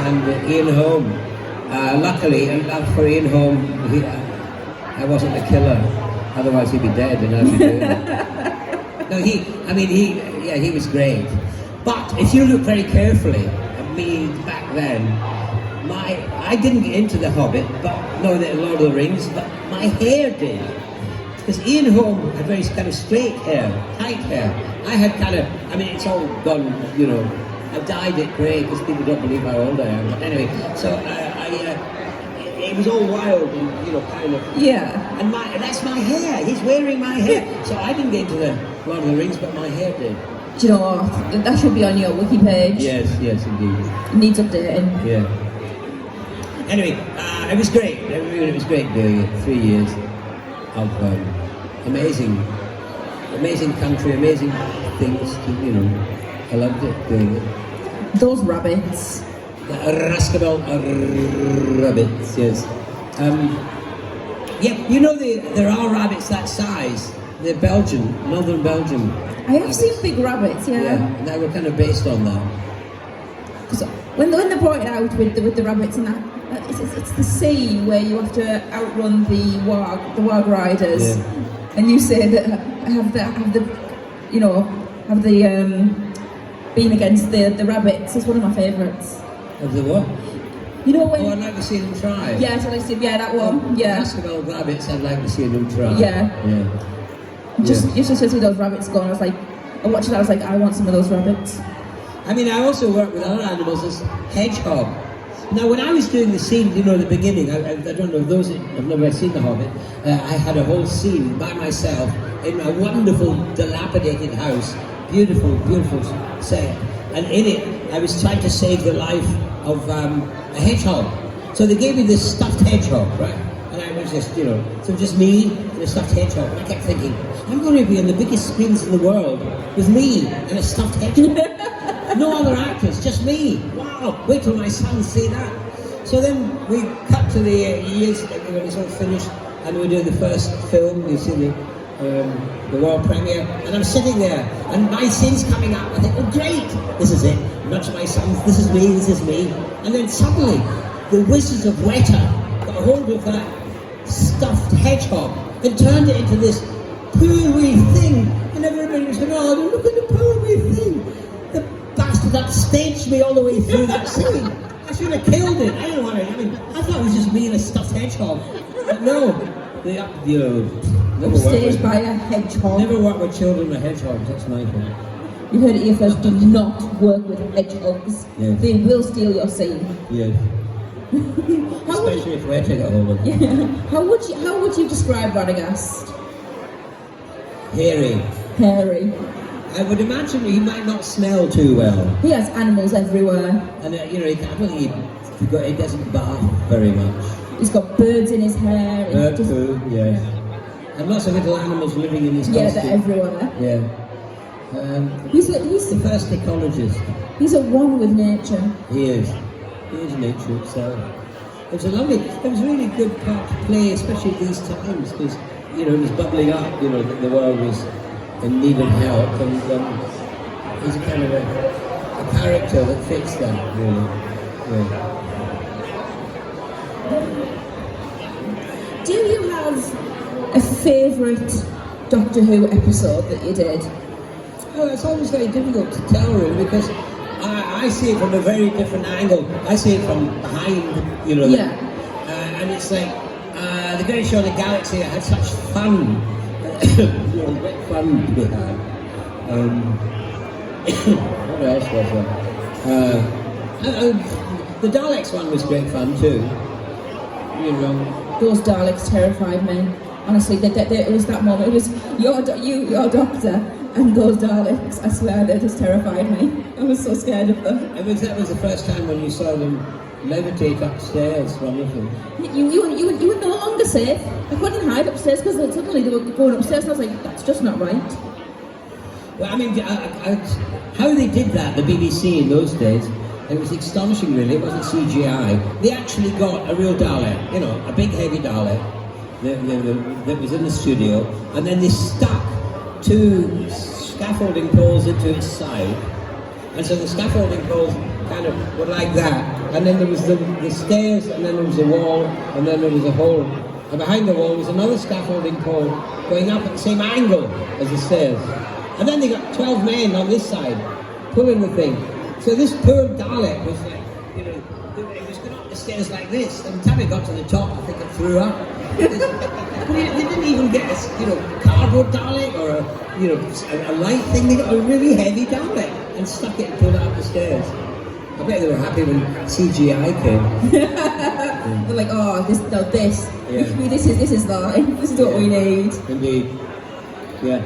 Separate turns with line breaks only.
and Ian Holm. Luckily, and for Ian Holm, I wasn't the killer. Otherwise, he'd be dead, and I'd be doing it. No, he was great. But if you look very carefully at me back then, I didn't get into The Hobbit, nor the Lord of the Rings, but my hair did. Because Ian Holm had very kind of straight hair, tight hair. I had kind of, it's all gone, I dyed it grey because people don't believe how old I am. But anyway, so it was all wild and, kind of.
Yeah.
And that's my hair. He's wearing my hair. So I didn't get into the Lord of the Rings, but my hair did.
Do you know what? That should be on your wiki page.
Yes, indeed.
It needs updating.
Yeah. Anyway, it was great. It was great doing it. 3 years of amazing country, amazing things. I loved it doing it.
Those rabbits.
The Raskabel rabbits, yes. There are rabbits that size. They're Belgian, northern Belgium.
I have seen big rabbits, yeah.
Yeah, they were kind of based on that.
Because when they brought it out with the rabbits and that, it's the scene where you have to outrun the warg riders, and you say that have the being against the rabbits is one of my favourites.
Of the what?
When...
Oh, I'd like to see them try.
Yeah, so that one. Yeah.
Basketball rabbits, I'd like to see them try.
Yeah. Just to see those rabbits go, I watched that, I was like, I want some of those rabbits.
I also work with other animals as hedgehog. Now, when I was doing the scene, at the beginning, I don't know, those that have never seen The Hobbit, I had a whole scene by myself in a wonderful, dilapidated house. Beautiful, beautiful set. And in it, I was trying to save the life of a hedgehog. So they gave me this stuffed hedgehog, right? And I was just, so just me and a stuffed hedgehog. And I kept thinking, I'm going to be on the biggest screens in the world with me and a stuffed hedgehog. No other actors, just me. Wow, wait till my sons see that. So then we cut to the years when it's all finished, and we're doing the first film. You see the world premiere, and I'm sitting there, and my scene's coming up. I think, oh great, this is it. Not my sons, this is me. And then suddenly, the Wizards of Weta got a hold of that stuffed hedgehog and turned it into this poor-wee thing, and everybody was going, oh, look at the poor-wee thing. The bastard upstaged me all the way through that scene. I should have killed it. I don't want it. I thought it was just me and a stuffed hedgehog. But no,
upstaged by a hedgehog.
Never work with children with hedgehogs. That's my thing.
You heard it here first. Do not work with hedgehogs. Yes. They will steal your scene.
Yes. Especially if we're taking a hold of them.
Yeah. How would you describe Radagast?
Hairy. I would imagine he might not smell too well.
He has animals everywhere.
And I don't think he doesn't bath very much.
He's got birds in his hair.
Bird food, yes. And lots of little animals living in his costume.
Yeah, they're everywhere.
Yeah.
He's
the first ecologist.
He's at one with nature.
He is nature itself. It was really good part to play, especially at these times, because it was bubbling up. That the world was in need of help, and he's a kind of a character that fits that really. Yeah.
Do you have a favourite Doctor Who episode that you did?
Oh, it's always very difficult to tell, really, because I see it from a very different angle. I see it from behind, and it's like the Great Show of the Galaxy. I had such fun, great fun to be had. What else was there? The Daleks one was great fun too.
Those Daleks terrified me. Honestly, it was that moment. It was your doctor, and those Daleks. I swear, they just terrified me. I was so scared of them.
That was the first time when you saw them levitate upstairs from them.
You were no longer safe. I couldn't hide upstairs because suddenly they were going upstairs, and I was like, that's just not right.
Well, how they did that, the BBC in those days. It was astonishing, really. It wasn't CGI. They actually got a real Dalek, a big heavy Dalek that was in the studio, and then they stuck 2 scaffolding poles into its side, and so the scaffolding poles kind of were like that. And then there was the stairs, and then there was a wall, and then there was a hole. And behind the wall was another scaffolding pole going up at the same angle as the stairs. And then they got 12 men on this side pulling the thing. So this poor Dalek was like, you know, it was going up the stairs like this. And by the time it got to the top, I think it threw up. They didn't even get a, you know, cardboard Dalek or a, you know, a light thing. They got a really heavy Dalek and stuck it and pulled it up the stairs. I bet they were happy when CGI came.
They're like, oh, this
Yeah.
is live. This is what we need.
Indeed. Yeah.